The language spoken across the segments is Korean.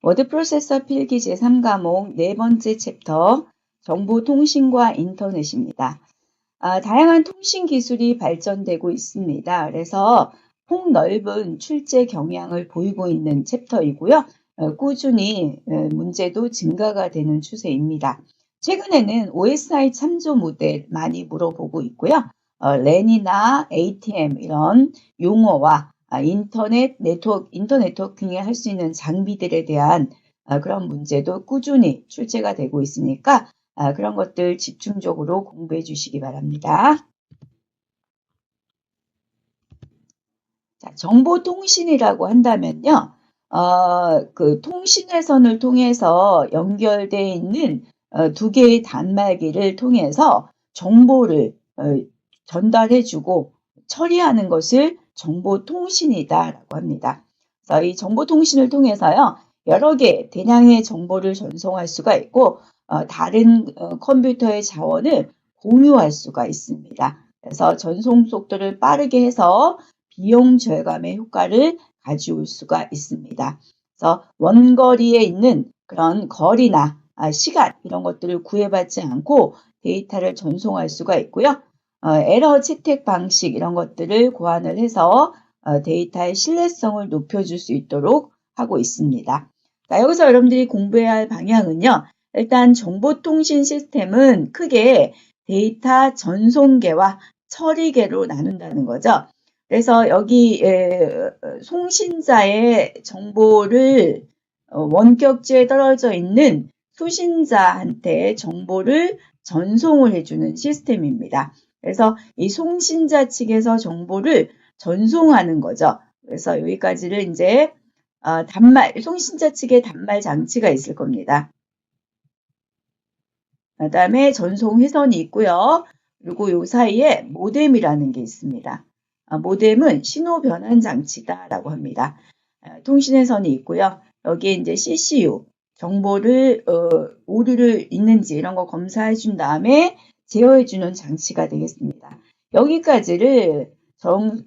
워드 프로세서 필기 제3과목 네 번째 챕터 정보통신과 인터넷입니다. 다양한 통신 기술이 발전되고 있습니다. 그래서 폭넓은 출제 경향을 보이고 있는 챕터이고요. 꾸준히 문제도 증가가 되는 추세입니다. 최근에는 OSI 참조 모델 많이 물어보고 있고요. 랜이나 ATM 이런 용어와 인터넷 네트워킹을 할 수 있는 장비들에 대한 그런 문제도 꾸준히 출제가 되고 있으니까 그런 것들 집중적으로 공부해 주시기 바랍니다. 자, 정보통신이라고 한다면요. 그 통신회선을 통해서 연결되어 있는 두 개의 단말기를 통해서 정보를 전달해주고 처리하는 것을 정보통신이다라고 합니다. 그래서 이 정보통신을 통해서요. 여러 개 대량의 정보를 전송할 수가 있고 다른 컴퓨터의 자원을 공유할 수가 있습니다. 그래서 전송 속도를 빠르게 해서 비용 절감의 효과를 가져올 수가 있습니다. 그래서 원거리에 있는 그런 거리나 시간 이런 것들을 구애받지 않고 데이터를 전송할 수가 있고요. 에러 채택 방식 이런 것들을 고안을 해서 데이터의 신뢰성을 높여줄 수 있도록 하고 있습니다. 자, 여기서 여러분들이 공부해야 할 방향은요. 일단 정보통신 시스템은 크게 데이터 전송계와 처리계로 나눈다는 거죠. 그래서 여기 송신자의 정보를 원격지에 떨어져 있는 수신자한테 정보를 전송을 해주는 시스템입니다. 그래서 이 송신자 측에서 정보를 전송하는 거죠. 그래서 여기까지를 이제 송신자 측에 단말 장치가 있을 겁니다. 그 다음에 전송 회선이 있고요. 그리고 요 사이에 모뎀이라는 게 있습니다. 모뎀은 신호 변환 장치다라고 합니다. 통신회선이 있고요. 여기에 이제 CCU 정보를 오류를 있는지 이런 거 검사해 준 다음에 제어해 주는 장치가 되겠습니다. 여기까지를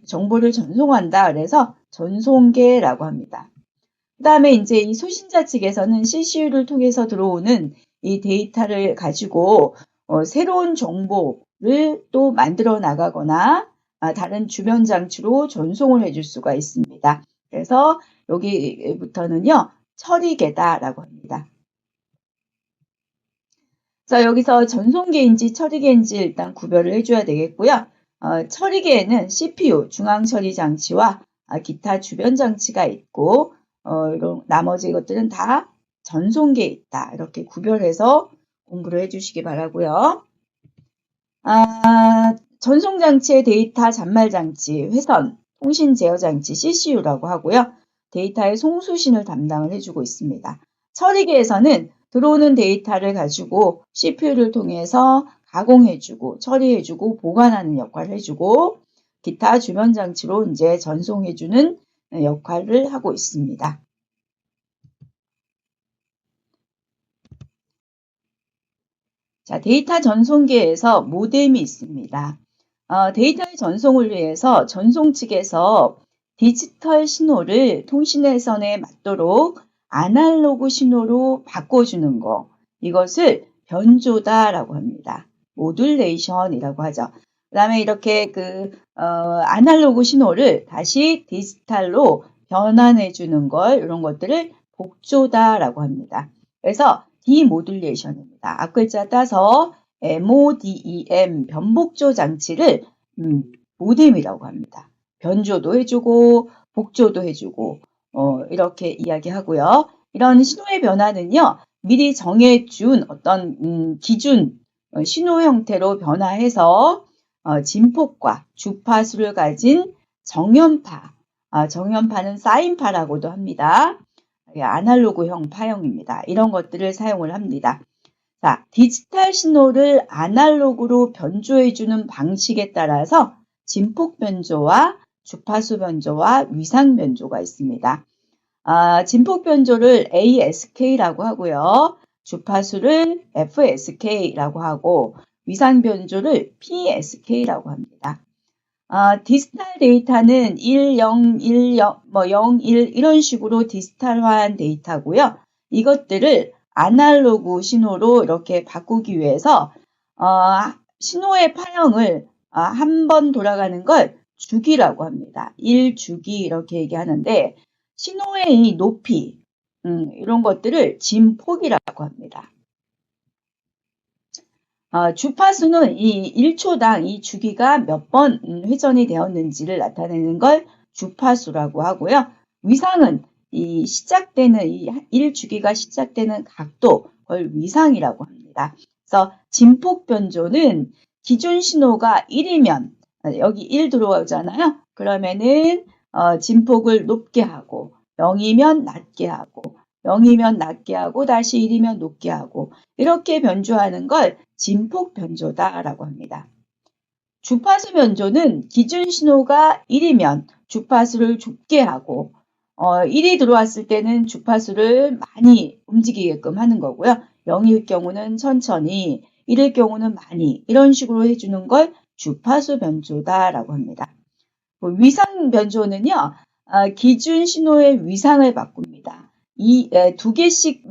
정보를 전송한다. 그래서 전송계라고 합니다. 그 다음에 이제 이 수신자 측에서는 CCU를 통해서 들어오는 이 데이터를 가지고 새로운 정보를 또 만들어 나가거나 다른 주변 장치로 전송을 해줄 수가 있습니다. 그래서 여기부터는요, 처리계다라고 합니다. 자, 여기서 전송계인지 처리계인지 일단 구별을 해줘야 되겠고요. 처리계에는 CPU, 중앙처리장치와 기타 주변 장치가 있고, 나머지 것들은 다 전송계에 있다. 이렇게 구별해서 공부를 해주시기 바라고요. 전송장치의 데이터 잔말장치, 회선, 통신 제어장치 CCU라고 하고요. 데이터의 송수신을 담당을 해주고 있습니다. 처리계에서는 들어오는 데이터를 가지고 CPU를 통해서 가공해주고 처리해주고 보관하는 역할을 해주고 기타 주변 장치로 이제 전송해주는 역할을 하고 있습니다. 자, 데이터 전송계에서 모뎀이 있습니다. 데이터의 전송을 위해서 전송 측에서 디지털 신호를 통신회선에 맞도록 아날로그 신호로 바꿔주는 거, 이것을 변조다라고 합니다. 모듈레이션이라고 하죠. 그 다음에 이렇게 아날로그 신호를 다시 디지털로 변환해주는 걸, 이런 것들을 복조다라고 합니다. 그래서 디모듈레이션입니다. 앞글자 따서 MODEM 변복조 장치를 모뎀이라고 합니다. 변조도 해주고 복조도 해주고 이렇게 이야기하고요. 이런 신호의 변화는요. 미리 정해준 어떤 기준 신호 형태로 변화해서 진폭과 주파수를 가진 정연파, 정연파는 사인파라고도 합니다. 아날로그형 파형입니다. 이런 것들을 사용을 합니다. 자, 디지털 신호를 아날로그로 변조해주는 방식에 따라서 진폭 변조와 주파수 변조와 위상 변조가 있습니다. 진폭 변조를 ASK라고 하고요. 주파수를 FSK라고 하고 위상 변조를 PSK라고 합니다. 디지털 데이터는 1, 0, 1, 0, 0, 1 이런 식으로 디지털화한 데이터고요. 이것들을 아날로그 신호로 이렇게 바꾸기 위해서 신호의 파형을 한 번 돌아가는 걸 주기라고 합니다. 1주기 이렇게 얘기하는데 신호의 이 높이 이런 것들을 진폭이라고 합니다. 주파수는 이 1초당 이 주기가 몇 번 회전이 되었는지를 나타내는 걸 주파수라고 하고요. 위상은 이 시작되는 이 1주기가 시작되는 각도, 그걸 위상이라고 합니다. 그래서 진폭 변조는 기준 신호가 1이면 여기 1 들어오잖아요. 그러면은 진폭을 높게 하고 0이면 낮게 하고 0이면 낮게 하고 다시 1이면 높게 하고 이렇게 변조하는 걸 진폭 변조다라고 합니다. 주파수 변조는 기준 신호가 1이면 주파수를 좁게 하고 1이 들어왔을 때는 주파수를 많이 움직이게끔 하는 거고요. 0일 경우는 천천히, 1일 경우는 많이 이런 식으로 해주는 걸 주파수 변조다라고 합니다. 위상 변조는요. 기준 신호의 위상을 바꿉니다. 두 개씩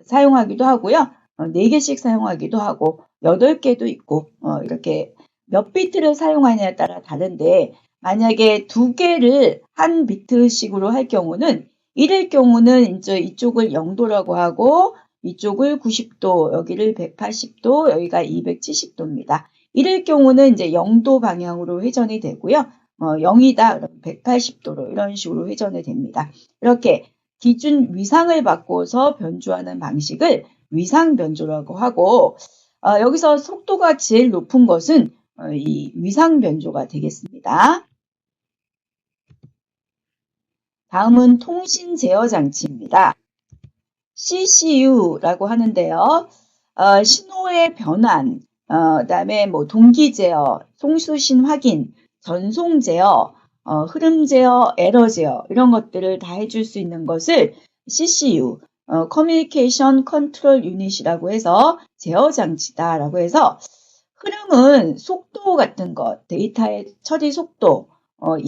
사용하기도 하고요. 4개씩 사용하기도 하고 8개도 있고 이렇게 몇 비트를 사용하냐에 따라 다른데 만약에 2개를 한 비트씩으로 할 경우는 1일 경우는 이제 이쪽을 0도라고 하고 이쪽을 90도, 여기를 180도, 여기가 270도입니다. 1일 경우는 이제 0도 방향으로 회전이 되고요. 0이다 그러면 180도로 이런 식으로 회전이 됩니다. 이렇게 기준 위상을 바꿔서 변조하는 방식을 위상 변조라고 하고 여기서 속도가 제일 높은 것은 이 위상 변조가 되겠습니다. 다음은 통신 제어 장치입니다. CCU라고 하는데요. 신호의 변환, 그다음에 동기 제어, 송수신 확인, 전송 제어, 흐름 제어, 에러 제어 이런 것들을 다 해줄 수 있는 것을 CCU, 커뮤니케이션 컨트롤 유닛이라고 해서 제어 장치다라고 해서 흐름은 속도 같은 것, 데이터의 처리 속도,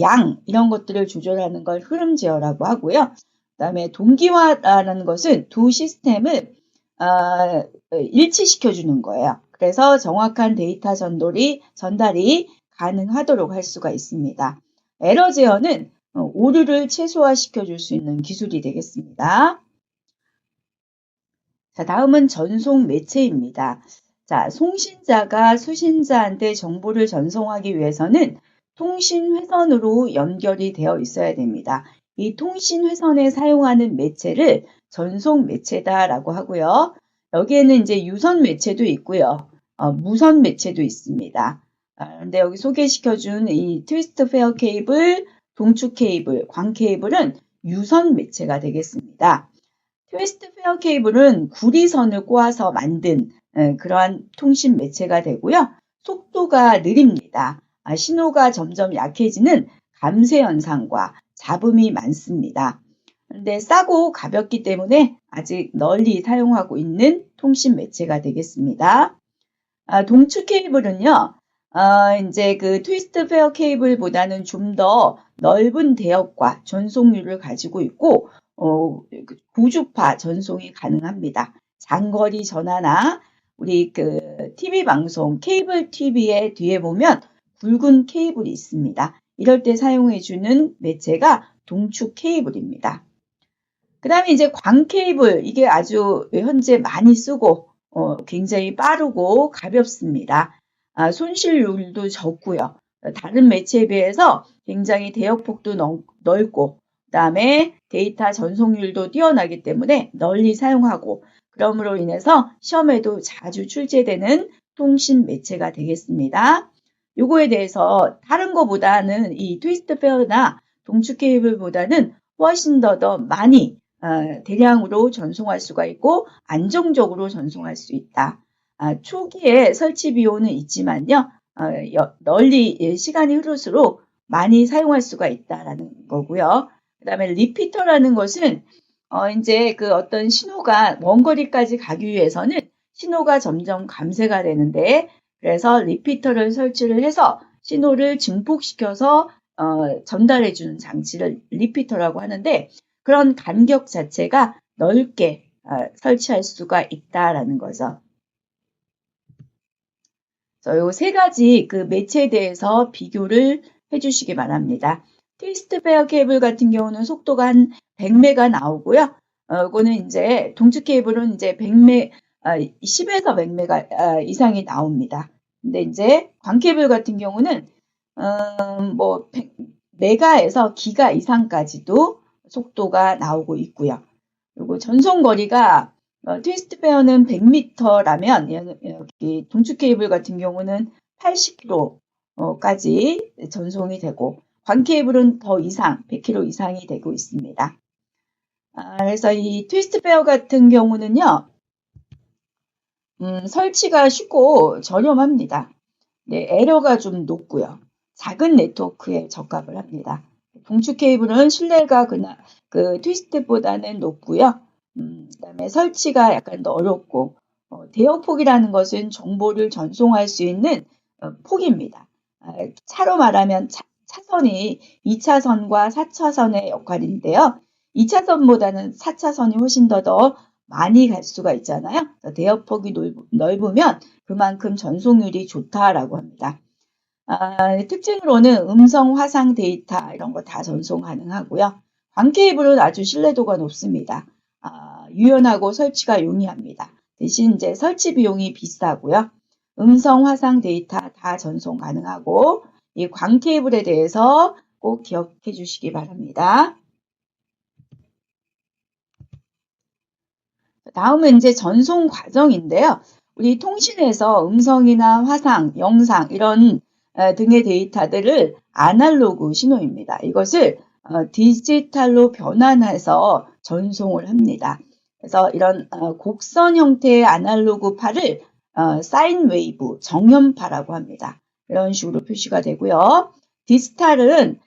양 이런 것들을 조절하는 걸 흐름 제어라고 하고요. 그 다음에 동기화라는 것은 두 시스템을 일치시켜 주는 거예요. 그래서 정확한 데이터 전달이 가능하도록 할 수가 있습니다. 에러 제어는 오류를 최소화시켜 줄 수 있는 기술이 되겠습니다. 자, 다음은 전송 매체입니다. 자, 송신자가 수신자한테 정보를 전송하기 위해서는 통신 회선으로 연결이 되어 있어야 됩니다. 이 통신 회선에 사용하는 매체를 전송 매체다라고 하고요. 여기에는 이제 유선 매체도 있고요. 무선 매체도 있습니다. 근데 여기 소개시켜준 이 트위스트 페어 케이블, 동축 케이블, 광 케이블은 유선 매체가 되겠습니다. 트위스트 페어 케이블은 구리선을 꼬아서 만든 그러한 통신 매체가 되고요. 속도가 느립니다. 신호가 점점 약해지는 감쇄 현상과 잡음이 많습니다. 그런데 싸고 가볍기 때문에 아직 널리 사용하고 있는 통신 매체가 되겠습니다. 동축 케이블은요, 이제 그 트위스트 페어 케이블보다는 좀 더 넓은 대역과 전송률을 가지고 있고, 고주파 전송이 가능합니다. 장거리 전화나 우리 그 TV 방송, 케이블 TV의 뒤에 보면 굵은 케이블이 있습니다. 이럴 때 사용해주는 매체가 동축 케이블입니다. 그 다음에 이제 광 케이블, 이게 아주 현재 많이 쓰고 굉장히 빠르고 가볍습니다. 손실률도 적고요. 다른 매체에 비해서 굉장히 대역폭도 넓고 그 다음에 데이터 전송률도 뛰어나기 때문에 널리 사용하고 그럼으로 인해서 시험에도 자주 출제되는 통신 매체가 되겠습니다. 요거에 대해서 다른 거보다는 이 트위스트 페어나 동축 케이블보다는 훨씬 더 많이 대량으로 전송할 수가 있고 안정적으로 전송할 수 있다. 초기에 설치 비용은 있지만요. 널리 시간이 흐를수록 많이 사용할 수가 있다라는 거고요. 그 다음에 리피터라는 것은 이제 그 어떤 신호가 먼 거리까지 가기 위해서는 신호가 점점 감쇄가 되는데 그래서 리피터를 설치를 해서 신호를 증폭시켜서 전달해주는 장치를 리피터라고 하는데 그런 간격 자체가 넓게 설치할 수가 있다라는 거죠. 요 세 가지 그 매체에 대해서 비교를 해주시기 바랍니다. 트위스트 페어 케이블 같은 경우는 속도가 한 100메가 나오고요. 이거는 이제 동축 케이블은 이제 10에서 100메가 이상이 나옵니다. 근데 이제 광 케이블 같은 경우는 뭐 100메가에서 기가 이상까지도 속도가 나오고 있고요. 그리고 전송 거리가 트위스트 페어는 100m라면 여기 동축 케이블 같은 경우는 80km까지 전송이 되고 광 케이블은 더 이상 100km 이상이 되고 있습니다. 그래서 이 트위스트 페어 같은 경우는요, 설치가 쉽고 저렴합니다. 네, 에러가 좀 높고요. 작은 네트워크에 적합을 합니다. 동축 케이블은 신뢰가 그 트위스트보다는 높고요. 그다음에 설치가 약간 더 어렵고 대역폭이라는 것은 정보를 전송할 수 있는 폭입니다. 차로 말하면 차선이 2차선과 4차선의 역할인데요. 2차선보다는 4차선이 훨씬 더 많이 갈 수가 있잖아요. 대역폭이 넓으면 그만큼 전송률이 좋다라고 합니다. 특징으로는 음성, 화상 데이터 이런 거 다 전송 가능하고요. 광 케이블은 아주 신뢰도가 높습니다. 유연하고 설치가 용이합니다. 대신 이제 설치 비용이 비싸고요. 음성, 화상 데이터 다 전송 가능하고 이 광 케이블에 대해서 꼭 기억해 주시기 바랍니다. 다음은 이제 전송 과정인데요. 우리 통신에서 음성이나 화상, 영상 이런 등의 데이터들을 아날로그 신호입니다. 이것을 디지털로 변환해서 전송을 합니다. 그래서 이런 곡선 형태의 아날로그 파를 사인 웨이브, 정연파라고 합니다. 이런 식으로 표시가 되고요. 디지털은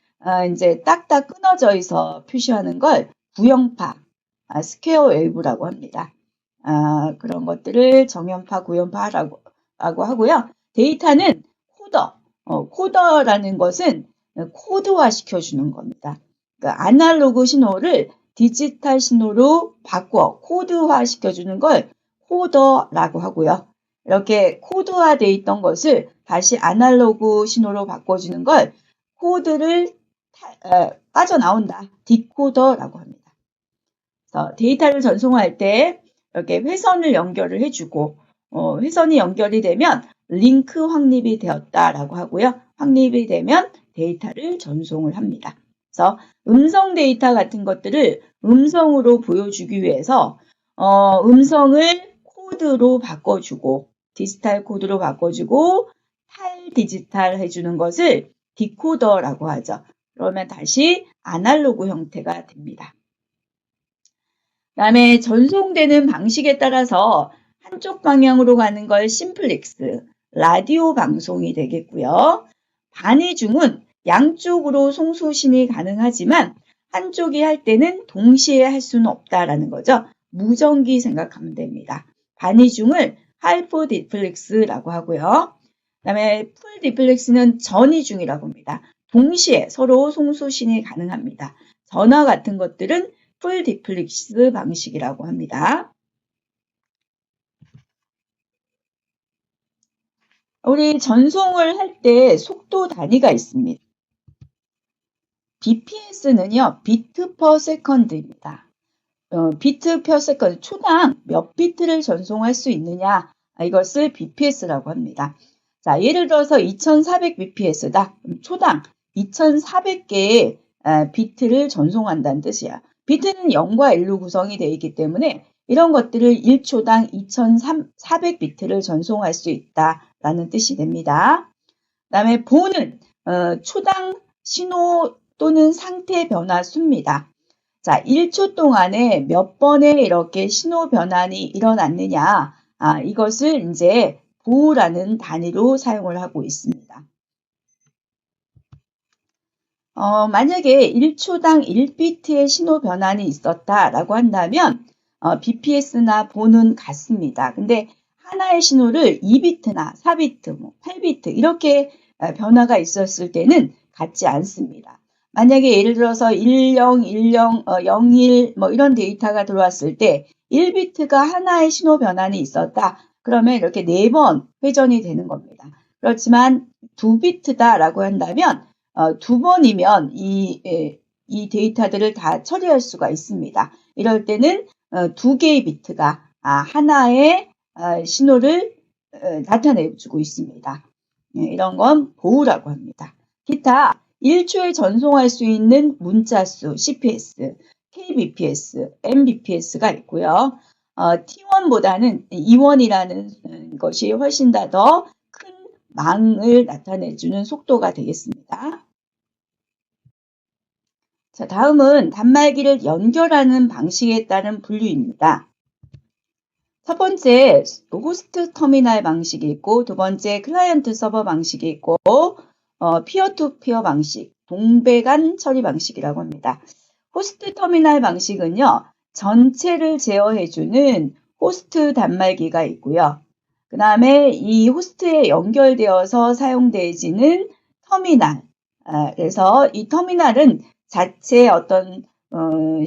이제 딱딱 끊어져 있어 표시하는 걸 구형파, 스퀘어 웨이브라고 합니다. 그런 것들을 정연파, 구형파라고 하고요. 데이터는 코더라는 것은 코드화 시켜주는 겁니다. 그러니까 아날로그 신호를 디지털 신호로 바꿔 코드화 시켜주는 걸 코더라고 하고요. 이렇게 코드화 돼 있던 것을 다시 아날로그 신호로 바꿔주는 걸 코드를 빠져나온다. 디코더라고 합니다. 그래서 데이터를 전송할 때 이렇게 회선을 연결을 해주고 회선이 연결이 되면 링크 확립이 되었다라고 하고요. 확립이 되면 데이터를 전송을 합니다. 그래서 음성 데이터 같은 것들을 음성으로 보여주기 위해서 음성을 코드로 바꿔주고 디지털 코드로 바꿔주고 탈디지털 해주는 것을 디코더라고 하죠. 그러면 다시 아날로그 형태가 됩니다. 그 다음에 전송되는 방식에 따라서 한쪽 방향으로 가는 걸 심플렉스, 라디오 방송이 되겠고요. 반이중은 양쪽으로 송수신이 가능하지만 한쪽이 할 때는 동시에 할 수는 없다라는 거죠. 무전기 생각하면 됩니다. 반이중을 하이퍼 디플렉스라고 하고요. 그 다음에 풀 디플렉스는 전이중이라고 합니다. 동시에 서로 송수신이 가능합니다. 전화 같은 것들은 풀 디플렉스 방식이라고 합니다. 우리 전송을 할 때 속도 단위가 있습니다. bps는요, 비트 퍼 세컨드입니다. 비트 퍼 세컨드, 초당 몇 비트를 전송할 수 있느냐, 이것을 bps라고 합니다. 자, 예를 들어서 2400 bps다. 초당 2400개의 비트를 전송한다는 뜻이야. 비트는 0과 1로 구성이 되어 있기 때문에 이런 것들을 1초당 2400비트를 전송할 수 있다라는 뜻이 됩니다. 그 다음에 보는 초당 신호 또는 상태 변화 수입니다. 자, 1초 동안에 몇 번의 이렇게 신호 변환이 일어났느냐, 이것을 이제 보라는 단위로 사용을 하고 있습니다. 만약에 1초당 1비트의 신호 변환이 있었다라고 한다면 bps나 보는 같습니다. 근데 하나의 신호를 2비트나 4비트, 8비트 이렇게 변화가 있었을 때는 같지 않습니다. 만약에 예를 들어서 10, 10, 01 뭐 이런 데이터가 들어왔을 때 1비트가 하나의 신호 변환이 있었다. 그러면 이렇게 4번 회전이 되는 겁니다. 그렇지만 2비트다라고 한다면 2번이면 이 데이터들을 다 처리할 수가 있습니다. 이럴 때는 2개의 비트가 하나의 신호를 나타내주고 있습니다. 이런 건 보호라고 합니다. 기타 1초에 전송할 수 있는 문자 수 CPS, KBPS, MBPS가 있고요. T1보다는 E1이라는 것이 훨씬 더 큰 망을 나타내주는 속도가 되겠습니다. 자, 다음은 단말기를 연결하는 방식에 따른 분류입니다. 첫 번째 호스트 터미널 방식이 있고, 두 번째 클라이언트 서버 방식이 있고, 피어-투-피어 방식, 동배간 처리 방식이라고 합니다. 호스트 터미널 방식은요, 전체를 제어해주는 호스트 단말기가 있고요. 그 다음에 이 호스트에 연결되어서 사용되어지는 터미널. 그래서 이 터미널은 자체 어떤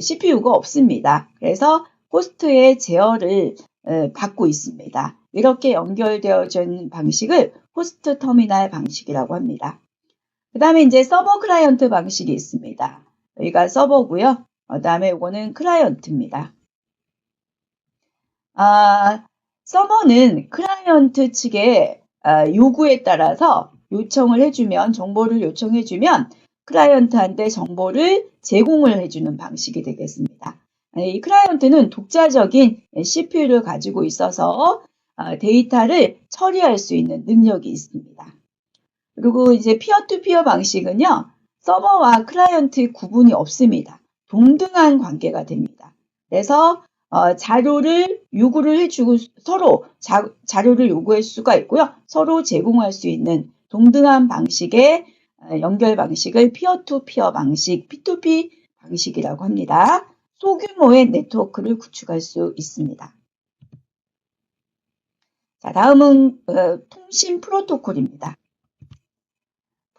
CPU가 없습니다. 그래서 호스트의 제어를 받고 있습니다. 이렇게 연결되어진 방식을 호스트 터미널 방식이라고 합니다. 그 다음에 이제 서버 클라이언트 방식이 있습니다. 여기가 서버고요. 그 다음에 이거는 클라이언트입니다. 서버는 클라이언트 측의 요구에 따라서 요청을 해주면, 정보를 요청해주면 클라이언트한테 정보를 제공을 해주는 방식이 되겠습니다. 이 클라이언트는 독자적인 CPU를 가지고 있어서 데이터를 처리할 수 있는 능력이 있습니다. 그리고 이제 피어-투-피어 방식은요, 서버와 클라이언트의 구분이 없습니다. 동등한 관계가 됩니다. 그래서 자료를 요구를 해주고 서로 자료를 요구할 수가 있고요. 서로 제공할 수 있는 동등한 방식의 연결 방식을 피어-투-피어 방식, P2P 방식이라고 합니다. 소규모의 네트워크를 구축할 수 있습니다. 자, 다음은 통신 프로토콜입니다.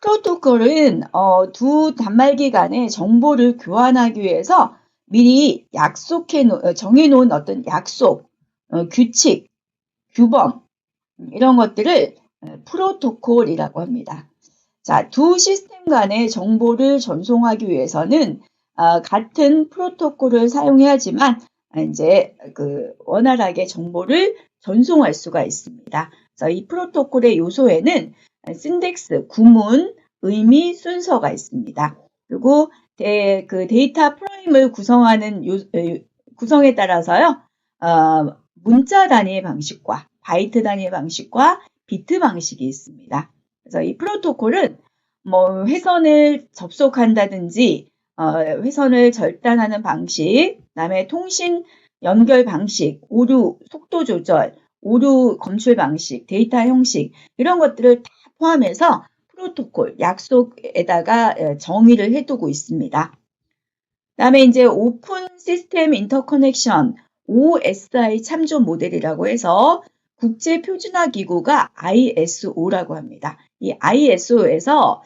프로토콜은 두 단말기 간의 정보를 교환하기 위해서 미리 정해놓은 어떤 약속, 규칙, 규범 이런 것들을 프로토콜이라고 합니다. 자, 두 시스템 간의 정보를 전송하기 위해서는 같은 프로토콜을 사용해야지만 이제 원활하게 정보를 전송할 수가 있습니다. 그래서 이 프로토콜의 요소에는 신덱스, 구문, 의미, 순서가 있습니다. 그리고 데이터 프레임을 구성하는 구성에 따라서요, 문자 단위의 방식과 바이트 단위의 방식과 비트 방식이 있습니다. 그래서 이 프로토콜은 뭐 회선을 접속한다든지 회선을 절단하는 방식, 그다음에 통신 연결 방식, 오류 속도 조절, 오류 검출 방식, 데이터 형식 이런 것들을 다 포함해서 프로토콜, 약속에다가 정의를 해두고 있습니다. 그다음에 이제 오픈 시스템 인터커넥션 OSI 참조 모델이라고 해서 국제 표준화 기구가 ISO라고 합니다. 이 ISO에서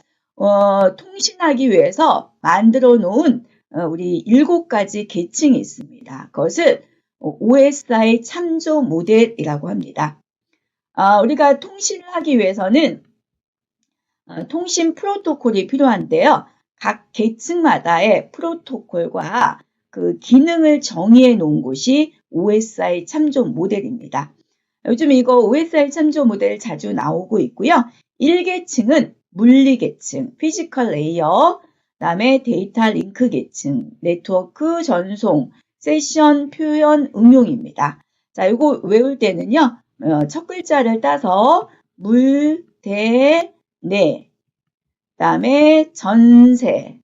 통신하기 위해서 만들어 놓은 우리 7가지 계층이 있습니다. 그것을 OSI 참조 모델이라고 합니다. 우리가 통신을 하기 위해서는 통신 프로토콜이 필요한데요. 각 계층마다의 프로토콜과 그 기능을 정의해 놓은 곳이 OSI 참조 모델입니다. 요즘 이거 OSI 참조 모델 자주 나오고 있고요. 1계층은 물리 계층, 피지컬 레이어, 그다음에 데이터 링크 계층, 네트워크 전송, 세션, 표현, 응용입니다. 자, 이거 외울 때는요. 첫 글자를 따서 물, 대, 내, 그다음에 전세,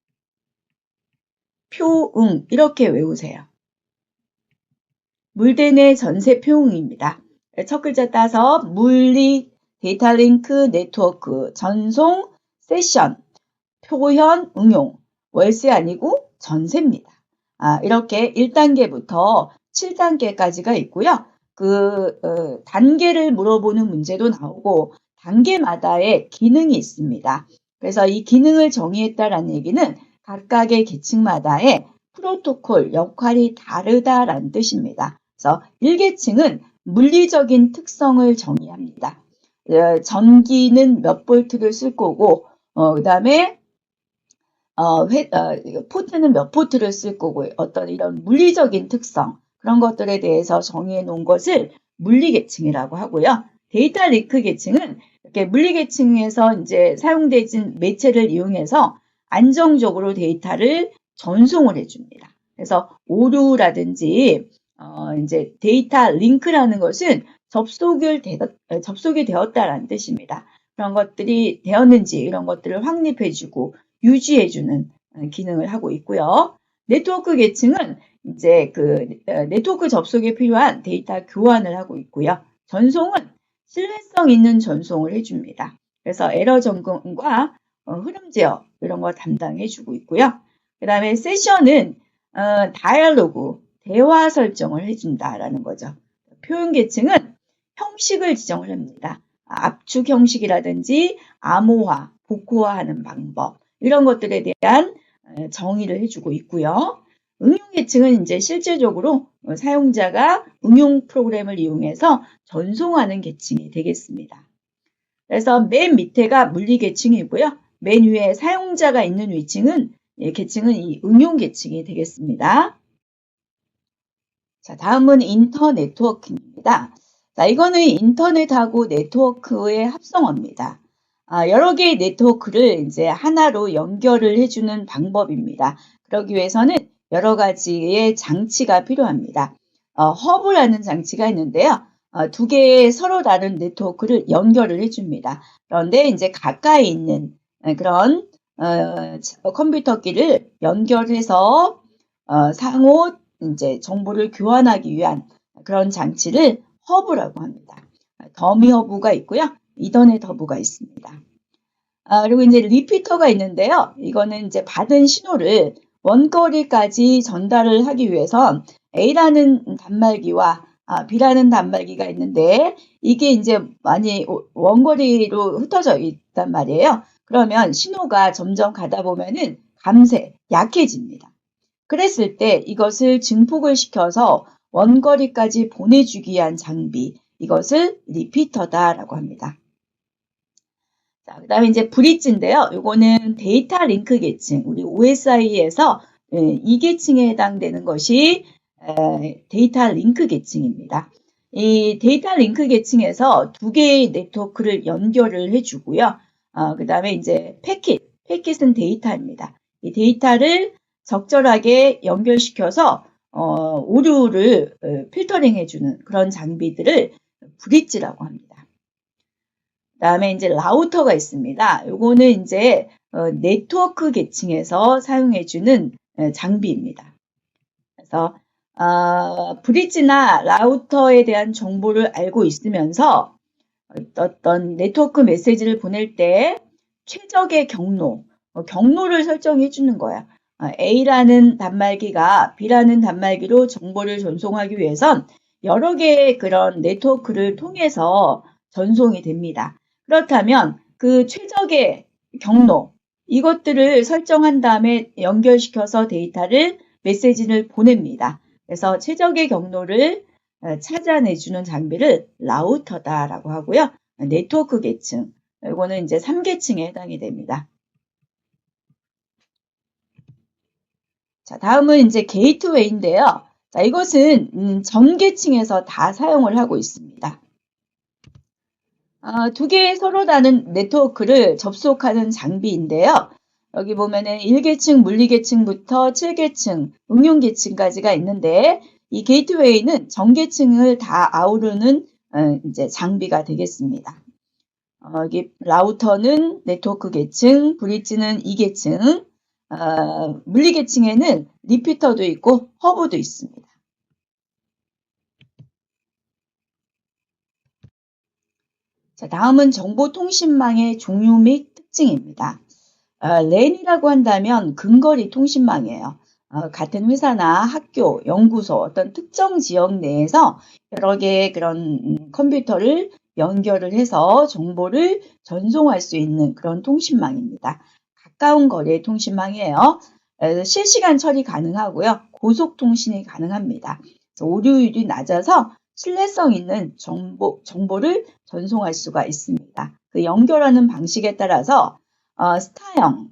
표응 이렇게 외우세요. 물대내 전세 표응입니다. 첫 글자 따서 물리, 데이터 링크, 네트워크, 전송, 세션, 표현, 응용, 월세 아니고 전세입니다. 이렇게 1단계부터 7단계까지가 있고요. 단계를 물어보는 문제도 나오고 단계마다의 기능이 있습니다. 그래서 이 기능을 정의했다라는 얘기는 각각의 계층마다의 프로토콜 역할이 다르다라는 뜻입니다. 그래서 1계층은 물리적인 특성을 정의합니다. 전기는 몇 볼트를 쓸 거고, 그 다음에 포트는 몇 포트를 쓸 거고, 어떤 이런 물리적인 특성, 그런 것들에 대해서 정의해 놓은 것을 물리계층이라고 하고요. 데이터 링크 계층은 이렇게 물리계층에서 이제 사용되진 매체를 이용해서 안정적으로 데이터를 전송을 해줍니다. 그래서 오류라든지 이제 데이터 링크라는 것은 접속이 되었다라는 뜻입니다. 그런 것들이 되었는지 이런 것들을 확립해주고 유지해주는 기능을 하고 있고요. 네트워크 계층은 이제 그 네트워크 접속에 필요한 데이터 교환을 하고 있고요. 전송은 신뢰성 있는 전송을 해줍니다. 그래서 에러 점검과 흐름 제어 이런 거 담당해주고 있고요. 그 다음에 세션은 다이얼로그, 대화 설정을 해준다라는 거죠. 표현 계층은 형식을 지정을 합니다. 압축 형식이라든지 암호화, 복호화하는 방법 이런 것들에 대한 정의를 해주고 있고요. 응용 계층은 이제 실제적으로 사용자가 응용 프로그램을 이용해서 전송하는 계층이 되겠습니다. 그래서 맨 밑에가 물리 계층이고요. 맨 위에 사용자가 있는 계층은 이 응용 계층이 되겠습니다. 자, 다음은 인터 네트워크입니다. 자, 이거는 인터넷하고 네트워크의 합성어입니다. 여러 개의 네트워크를 이제 하나로 연결을 해주는 방법입니다. 그러기 위해서는 여러 가지의 장치가 필요합니다. 허브라는 장치가 있는데요. 두 개의 서로 다른 네트워크를 연결을 해줍니다. 그런데 이제 가까이 있는 그런 컴퓨터끼를 연결해서 상호 이제 정보를 교환하기 위한 그런 장치를 허브라고 합니다. 더미 허브가 있고요. 이더넷 허브가 있습니다. 그리고 이제 리피터가 있는데요. 이거는 이제 받은 신호를 원거리까지 전달을 하기 위해서 A라는 단말기와 B라는 단말기가 있는데 이게 이제 많이 원거리로 흩어져 있단 말이에요. 그러면 신호가 점점 가다 보면은 감세, 약해집니다. 그랬을 때 이것을 증폭을 시켜서 원거리까지 보내주기 위한 장비, 이것을 리피터다라고 합니다. 자, 그 다음에 이제 브릿지인데요. 요거는 데이터 링크 계층, 우리 OSI에서 2계층에 해당되는 것이 데이터 링크 계층입니다. 이 데이터 링크 계층에서 두 개의 네트워크를 연결을 해주고요. 그 다음에 이제 패킷은 데이터입니다. 이 데이터를 적절하게 연결시켜서 오류를 필터링 해주는 그런 장비들을 브릿지라고 합니다. 그 다음에 이제 라우터가 있습니다. 요거는 이제 네트워크 계층에서 사용해주는 장비입니다. 그래서 브릿지나 라우터에 대한 정보를 알고 있으면서 어떤 네트워크 메시지를 보낼 때 최적의 경로를 설정해 주는 거야. A라는 단말기가 B라는 단말기로 정보를 전송하기 위해선 여러 개의 그런 네트워크를 통해서 전송이 됩니다. 그렇다면 그 최적의 경로, 이것들을 설정한 다음에 연결시켜서 메시지를 보냅니다. 그래서 최적의 경로를 찾아내주는 장비를 라우터다라고 하고요. 네트워크 계층, 이거는 이제 3계층에 해당이 됩니다. 자, 다음은 이제 게이트웨이인데요. 자, 이것은 전 계층에서 다 사용을 하고 있습니다. 두 개의 서로 다른 네트워크를 접속하는 장비인데요. 여기 보면은 1계층 물리계층부터 7계층 응용계층까지가 있는데 이 게이트웨이는 전 계층을 다 아우르는 이제 장비가 되겠습니다. 여기 라우터는 네트워크 계층, 브릿지는 2계층, 물리계층에는 리피터도 있고 허브도 있습니다. 자, 다음은 정보통신망의 종류 및 특징입니다. 랜이라고 한다면 근거리 통신망이에요. 같은 회사나 학교, 연구소, 어떤 특정 지역 내에서 여러 개의 그런 컴퓨터를 연결을 해서 정보를 전송할 수 있는 그런 통신망입니다. 가까운 거리의 통신망이에요. 실시간 처리 가능하고요. 고속 통신이 가능합니다. 오류율이 낮아서 신뢰성 있는 정보를 전송할 수가 있습니다. 그 연결하는 방식에 따라서 스타형,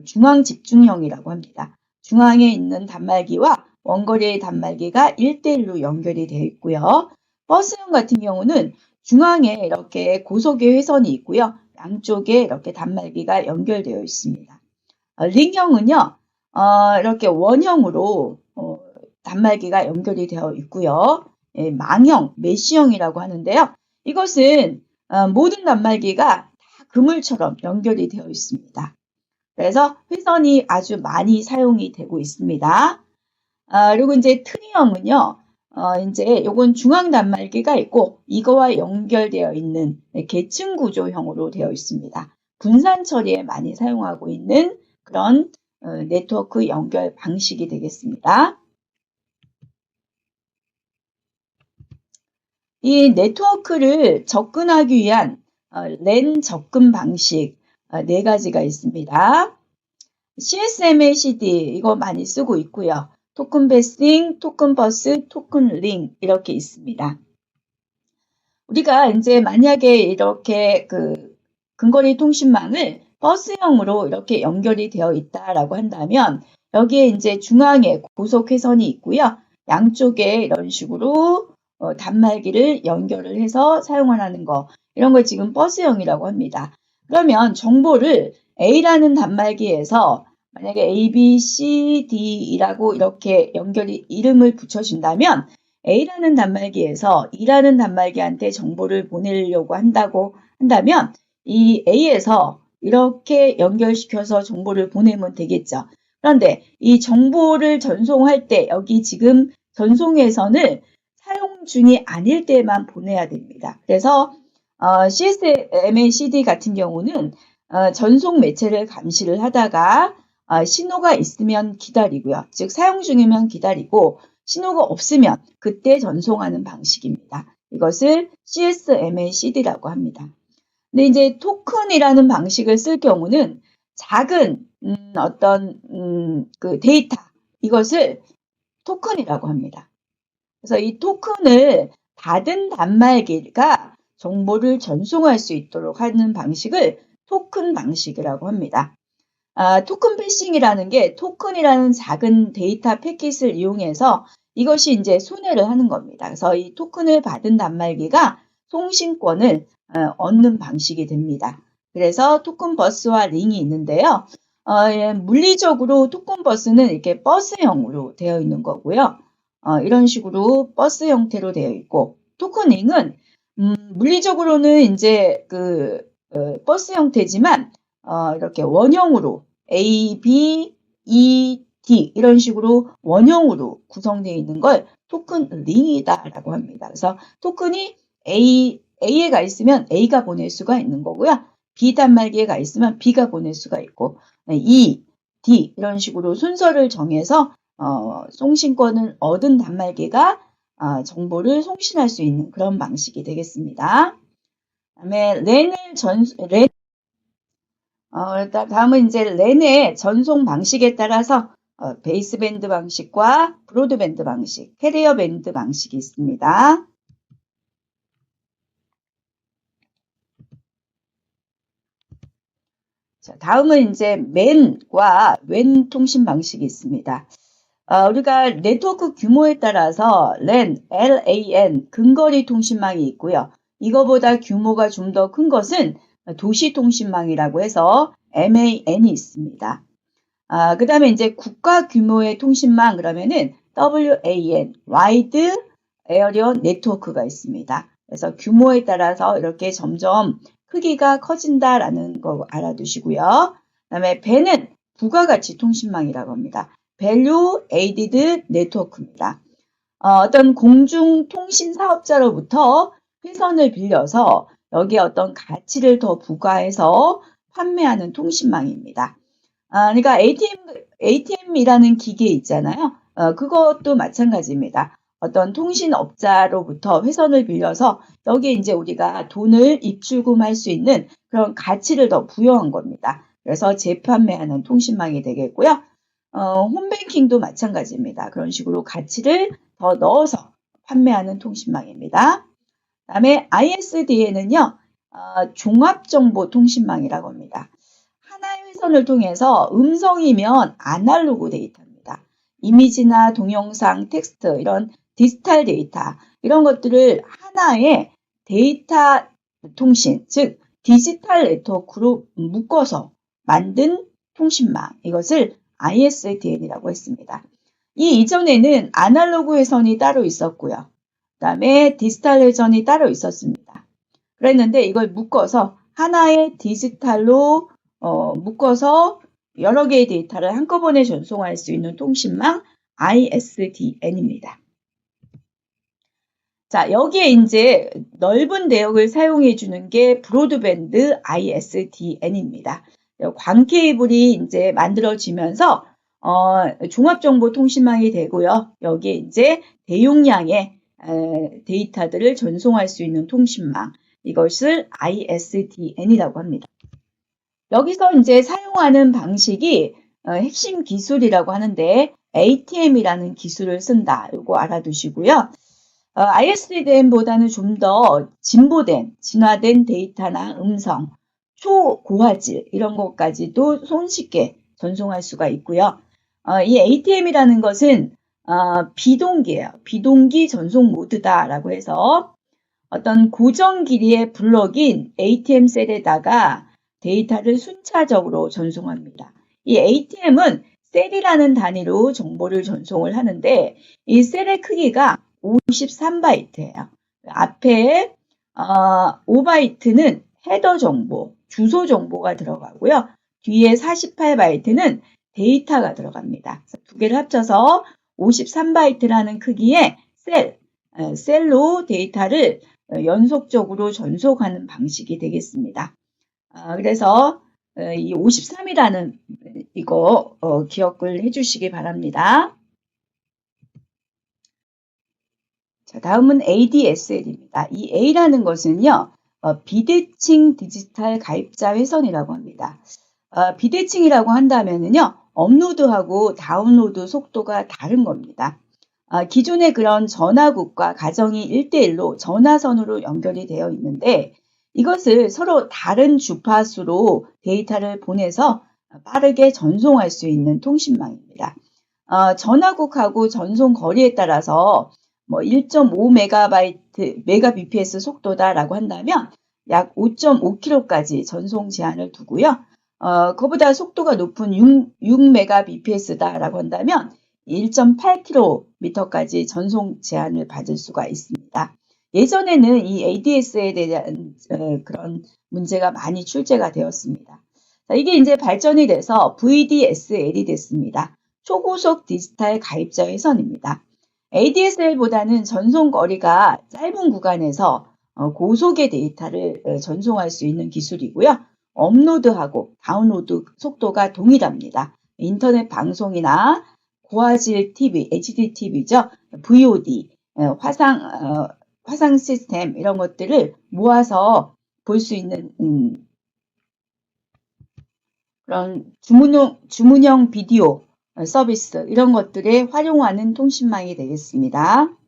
중앙 집중형이라고 합니다. 중앙에 있는 단말기와 원거리의 단말기가 1대1로 연결이 되어 있고요. 버스형 같은 경우는 중앙에 이렇게 고속의 회선이 있고요. 양쪽에 이렇게 단말기가 연결되어 있습니다. 링형은요, 이렇게 원형으로 단말기가 연결이 되어 있고요. 예, 망형, 메쉬형이라고 하는데요. 이것은 모든 단말기가 다 그물처럼 연결이 되어 있습니다. 그래서 회선이 아주 많이 사용이 되고 있습니다. 그리고 이제 트리형은요, 이제 요건 중앙 단말기가 있고 이거와 연결되어 있는 계층 구조형으로 되어 있습니다. 분산 처리에 많이 사용하고 있는 그런 네트워크 연결 방식이 되겠습니다. 이 네트워크를 접근하기 위한 랜 접근 방식 4가지가 있습니다. CSMA CD 이거 많이 쓰고 있고요. 토큰 패싱, 토큰 버스, 토큰 링 이렇게 있습니다. 우리가 이제 만약에 이렇게 그 근거리 통신망을 버스형으로 이렇게 연결이 되어 있다라고 한다면 여기에 이제 중앙에 고속회선이 있고요. 양쪽에 이런 식으로 단말기를 연결을 해서 사용하는 거 이런 걸 지금 버스형이라고 합니다. 그러면 정보를 A라는 단말기에서 만약에 A, B, C, D라고 이렇게 이름을 붙여준다면 A라는 단말기에서 E라는 단말기한테 정보를 보내려고 한다면 이 A에서 이렇게 연결시켜서 정보를 보내면 되겠죠. 그런데 이 정보를 전송할 때 여기 지금 전송회선을 사용 중이 아닐 때만 보내야 됩니다. 그래서 CSMA CD 같은 경우는 전송 매체를 감시를 하다가 신호가 있으면 기다리고요. 즉 사용 중이면 기다리고 신호가 없으면 그때 전송하는 방식입니다. 이것을 CSMA CD라고 합니다. 근데 이제 토큰이라는 방식을 쓸 경우는 작은 그 데이터 이것을 토큰이라고 합니다. 그래서 이 토큰을 받은 단말기가 정보를 전송할 수 있도록 하는 방식을 토큰 방식이라고 합니다. 토큰 패싱이라는 게 토큰이라는 작은 데이터 패킷을 이용해서 이것이 이제 손해를 하는 겁니다. 그래서 이 토큰을 받은 단말기가 송신권을 얻는 방식이 됩니다. 그래서 토큰 버스와 링이 있는데요. 물리적으로 토큰 버스는 이렇게 버스형으로 되어 있는 거고요. 이런 식으로 버스 형태로 되어 있고 토큰 링은 물리적으로는 이제 버스 형태지만 이렇게 원형으로 A, B, E, D 이런 식으로 원형으로 구성되어 있는 걸 토큰 링이다라고 합니다. 그래서 토큰이 A에 가 있으면 A가 보낼 수가 있는 거고요. B 단말기에 가 있으면 B가 보낼 수가 있고 E, D 이런 식으로 순서를 정해서 송신권을 얻은 단말기가 정보를 송신할 수 있는 그런 방식이 되겠습니다. 그다음에 다음은 이제 랜의 전송 방식에 따라서 베이스밴드 방식과 브로드밴드 방식, 캐리어 밴드 방식이 있습니다. 자, 다음은 이제 맨과 웬 통신 방식이 있습니다. 우리가 네트워크 규모에 따라서 LAN, 근거리 통신망이 있고요. 이거보다 규모가 좀 더 큰 것은 도시 통신망이라고 해서 MAN이 있습니다. 그 다음에 이제 국가 규모의 통신망 그러면은 WAN, 와이드 에어리어 네트워크가 있습니다. 그래서 규모에 따라서 이렇게 점점 크기가 커진다라는 거 알아두시고요. 그 다음에 배는 부가가치 통신망이라고 합니다. Value Added Network입니다. 어떤 공중통신 사업자로부터 회선을 빌려서 여기에 어떤 가치를 더 부과해서 판매하는 통신망입니다. 그러니까 ATM이라는 기계 있잖아요. 그것도 마찬가지입니다. 어떤 통신업자로부터 회선을 빌려서 여기에 이제 우리가 돈을 입출금할 수 있는 그런 가치를 더 부여한 겁니다. 그래서 재판매하는 통신망이 되겠고요. 홈뱅킹도 마찬가지입니다. 그런 식으로 가치를 더 넣어서 판매하는 통신망입니다. 그 다음에 ISDN은요, 종합정보통신망이라고 합니다. 하나의 회선을 통해서 음성이면 아날로그 데이터입니다. 이미지나 동영상, 텍스트, 이런 디지털 데이터, 이런 것들을 하나의 데이터 통신, 즉 디지털 네트워크로 묶어서 만든 통신망, 이것을 ISDN이라고 했습니다. 이 이전에는 아날로그 회선이 따로 있었고요. 그 다음에 디지털 회선이 따로 있었습니다. 그랬는데 이걸 묶어서 하나의 디지털로 묶어서 여러 개의 데이터를 한꺼번에 전송할 수 있는 통신망 ISDN입니다. 자, 여기에 이제 넓은 내역을 사용해 주는 게 브로드밴드 ISDN입니다. 광 케이블이 이제 만들어지면서 종합정보통신망이 되고요. 여기에 이제 대용량의 데이터들을 전송할 수 있는 통신망, 이것을 ISDN이라고 합니다. 여기서 이제 사용하는 방식이 핵심 기술이라고 하는데 ATM이라는 기술을 쓴다. 이거 알아두시고요. ISDN보다는 좀 더 진화된 데이터나 음성, 초고화질 이런 것까지도 손쉽게 전송할 수가 있고요. 이 ATM이라는 것은 비동기예요. 비동기 전송 모드다라고 해서 어떤 고정 길이의 블럭인 ATM 셀에다가 데이터를 순차적으로 전송합니다. 이 ATM은 셀이라는 단위로 정보를 전송을 하는데 이 셀의 크기가 53바이트예요. 앞에 5바이트는 헤더 정보, 주소 정보가 들어가고요. 뒤에 48바이트는 데이터가 들어갑니다. 두 개를 합쳐서 53바이트라는 크기의 셀로 데이터를 연속적으로 전송하는 방식이 되겠습니다. 그래서 이 53이라는 이거 기억을 해주시기 바랍니다. 자, 다음은 ADSL입니다. 이 A라는 것은요, 비대칭 디지털 가입자 회선이라고 합니다. 비대칭이라고 한다면은요, 업로드하고 다운로드 속도가 다른 겁니다. 기존의 그런 전화국과 가정이 1대1로 전화선으로 연결이 되어 있는데 이것을 서로 다른 주파수로 데이터를 보내서 빠르게 전송할 수 있는 통신망입니다. 전화국하고 전송 거리에 따라서 1.5 속도다라고 한다면 약 5.5km까지 전송 제한을 두고요. 그보다 속도가 높은 6Mbps다라고 한다면 1.8km까지 전송 제한을 받을 수가 있습니다. 예전에는 이 ADS에 대한 그런 문제가 많이 출제가 되었습니다. 자, 이게 이제 발전이 돼서 VDSL이 됐습니다. 초고속 디지털 가입자 회선입니다. ADSL보다는 전송 거리가 짧은 구간에서 고속의 데이터를 전송할 수 있는 기술이고요. 업로드하고 다운로드 속도가 동일합니다. 인터넷 방송이나 고화질 TV, HDTV죠. VOD, 화상 시스템 이런 것들을 모아서 볼 수 있는 그런 주문형 비디오 서비스 이런 것들에 활용하는 통신망이 되겠습니다.